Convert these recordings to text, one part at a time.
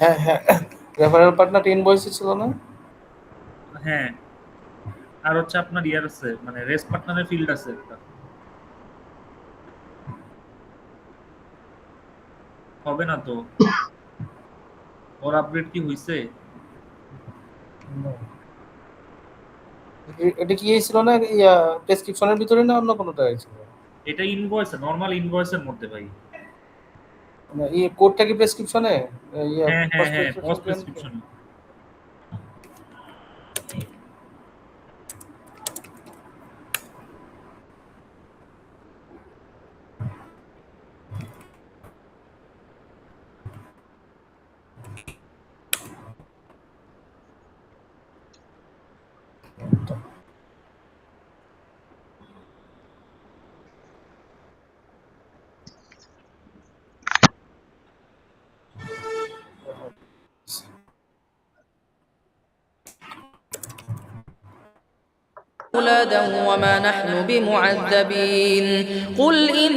হ্যাঁ হ্যাঁ, referral partner ইনভয়েসে ছিল না? হ্যাঁ, আর হচ্ছে আপনার ইয়ার আছে, মানে রেস পার্টনারের ফিল্ড আছে একটা। হবে না তো, ওর আপগ্রেড কি হইছে? এটা কি এই ছিল না, ইয়া প্রেসক্রিপশনের ভিতরে না অন্য কোনোটা ছিল? এটা ইনভয়েসে, নর্মাল ইনভয়েসের মধ্যে ভাই। মানে এই কোডটা কি প্রেসক্রিপশনে, ইয়া হ্যাঁ হ্যাঁ পোস্ট হ্যাঁ, প্রেসক্রিপশন পজ কি আনতে? প্রেসক্রিপশন। أولادا وما نحن بمعذبين قل إن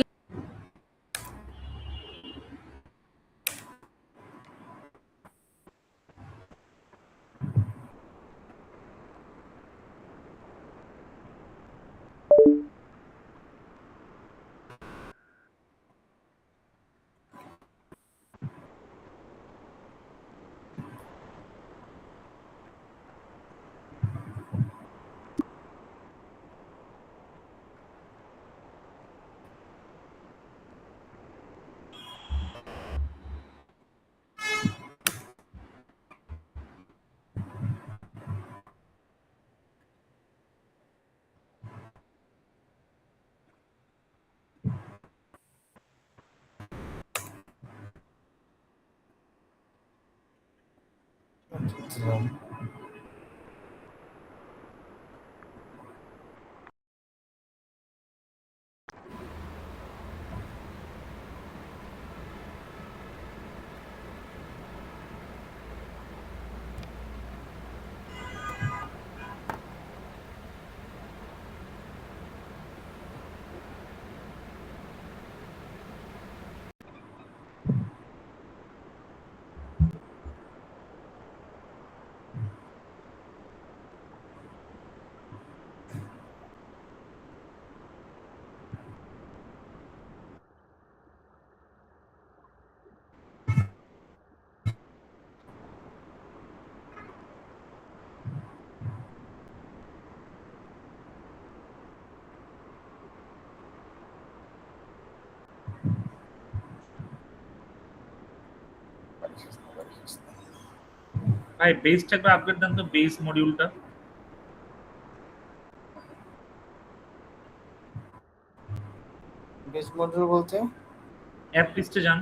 ভাই বেসটা একবার আপগ্রেড দেন তো, বেস মডিউলটা। বেস মডিউল বলতে? অ্যাপ লিস্টে যান।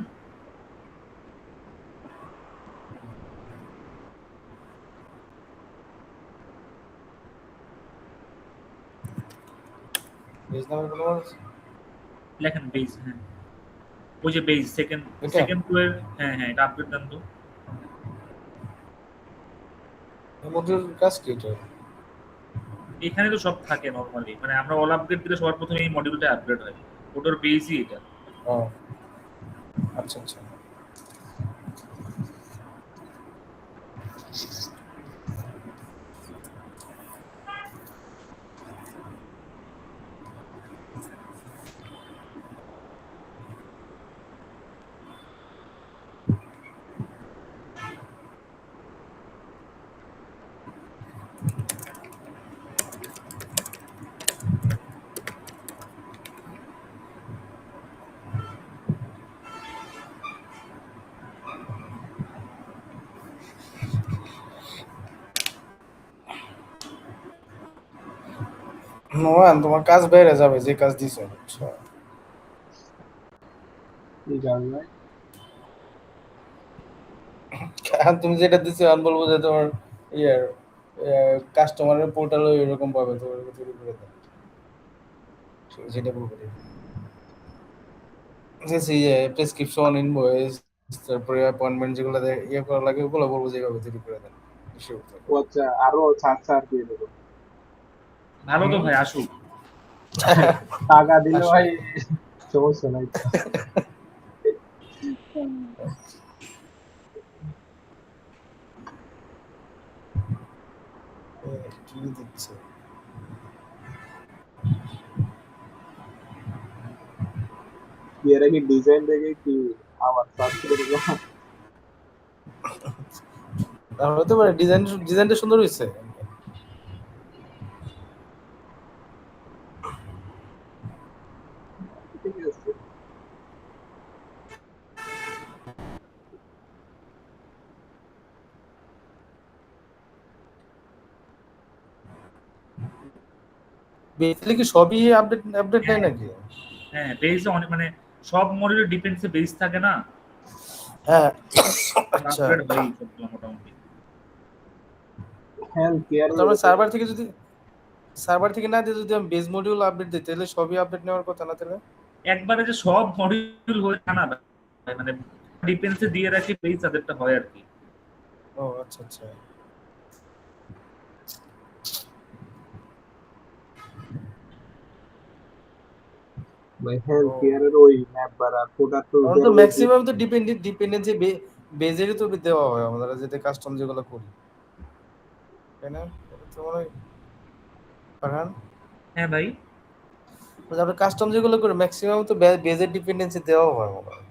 বেস নামের কোনো আছে? লেখেন বেস, হ্যাঁ, ওই যে বেস সেকেন্ড, এটা সেকেন্ড টু এর। হ্যাঁ হ্যাঁ, এটা আপগ্রেড দেন তো। মডিউল কাজ কি এটা? এখানে তো সব থাকে নর্মালি, মানে আমরা অল আপগ্রেড দিলে সবার প্রথমে এই মডিউলটা আপগ্রেড হয়, ওটার বেসই এটা। ও আচ্ছা আচ্ছা। নোয়ান, তোমার কাজ বেড়ে যাবে যে কাজ দিছো, বুঝছো? কারণ তুমি যেটা দিছো আমি বলবো যে তোমার ইয়ার কাস্টমারের পোর্টাল এরকম পাবে, তোমার তৈরি করে দেয় যেটা বলবো। যে প্রেসক্রিপশন ইনভয়েস, তারপরে অ্যাপয়েন্টমেন্ট যেগুলো ইয়ে করা লাগে ওগুলো বলবো যেভাবে তৈরি করে দেন। ও আচ্ছা, আরো ছাড় ছাড় দিয়ে দেবো। ভালো তো হুম। ভাই, আসুক। টাকা দিলে আসো। ভাই সমস্যা নাই তো। কি দিচ্ছে এরা কি ডিজাইন দেখে কি আবার সার্চ করবো? আর হতে পারে ডিজাইনটা সুন্দর হয়েছে ঠিক আছে। বেসিক্যালি কি সবই আপডেট আপডেট নেই হ্যাঁ নাকি হ্যাঁ, বেসে অনেক মানে সব মডেলের ডিপেন্ডসে বেস থাকে না, হ্যাঁ আচ্ছা আপগ্রেড হয়ই সবগুলো মোটামুটি। হেলথ কেয়ার তারপরে সার্ভার থেকে না দিয়ে যদি আমি বেস মডিউল আপডেট দিই তাহলে সবই আপডেট নেওয়ার কথা না তাহলে একবারে যে সব মডিউল হয়ে না ভাই, মানে ডিপেন্সে দিয়ে রাখি বেস তাদেরটা হয় আর কি। ও আচ্ছা আচ্ছা ভাই হেলথ ও কেয়ারের ওই ম্যাপ বাড়া প্রোডাক্ট তো কারণ তো ম্যাক্সিমাম তো ডিপেন্ডেন্সি বেজেরই তো দেওয়া হয় আমরা যেটা কাস্টম যেগুলো করি তাই না এটা তো মনে হয় ফারহান হ্যাঁ ভাই, আমরা কাস্টম যেগুলো করি ম্যাক্সিমাম তো বেজের ডিপেন্ডেন্সি দেওয়া হয় মনে হয়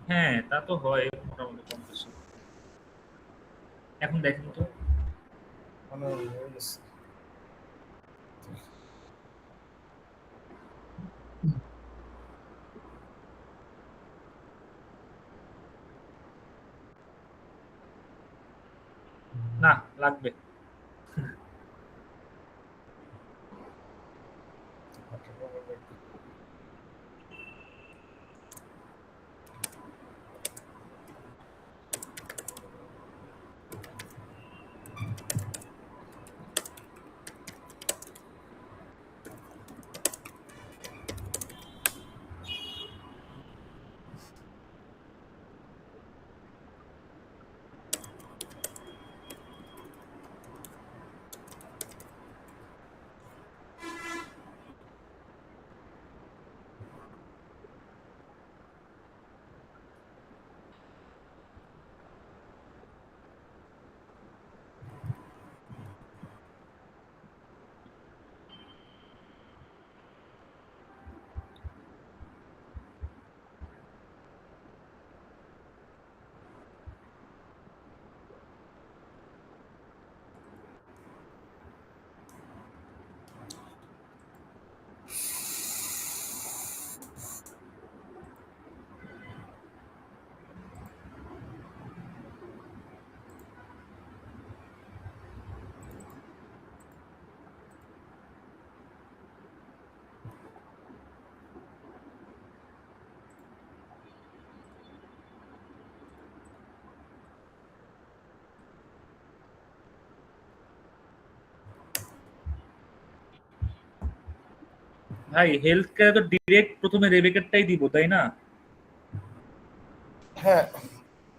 হ্যাঁ তা তো হয় মোটামুটি কম বেশি। এখন দেখেন তো, মনে হয় হয়ে গেছে। না লাগবে। ভাই হেলথ কেয়ারে তো ডিরেক্ট প্রথমে রেবেকেটটাই দিব তাই না, হ্যাঁ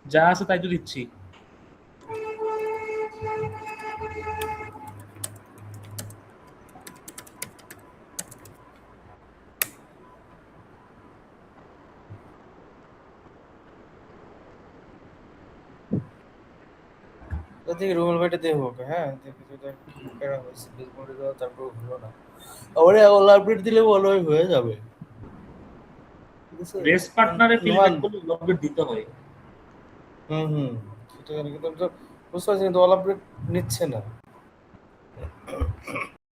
যা আছে তাই তো দিচ্ছি। দেখি রুবেল ভাইটা দেখবো ওকে হ্যাঁ দেখি যেটা কেন হয়েছে বেস মডিউল দেওয়া তারপর হলো না আবার ওলা আপডেট দিলে ভালো হয়ে যাবে ঠিক আছে রেস পার্টনারে নোমান ফিল্ডব্যাক করলে লগে দিতে হয়। হুম সেটা জানি কিন্তু আমি তো বুঝতে পারছি কিন্তু অল আপডেট নিচ্ছে না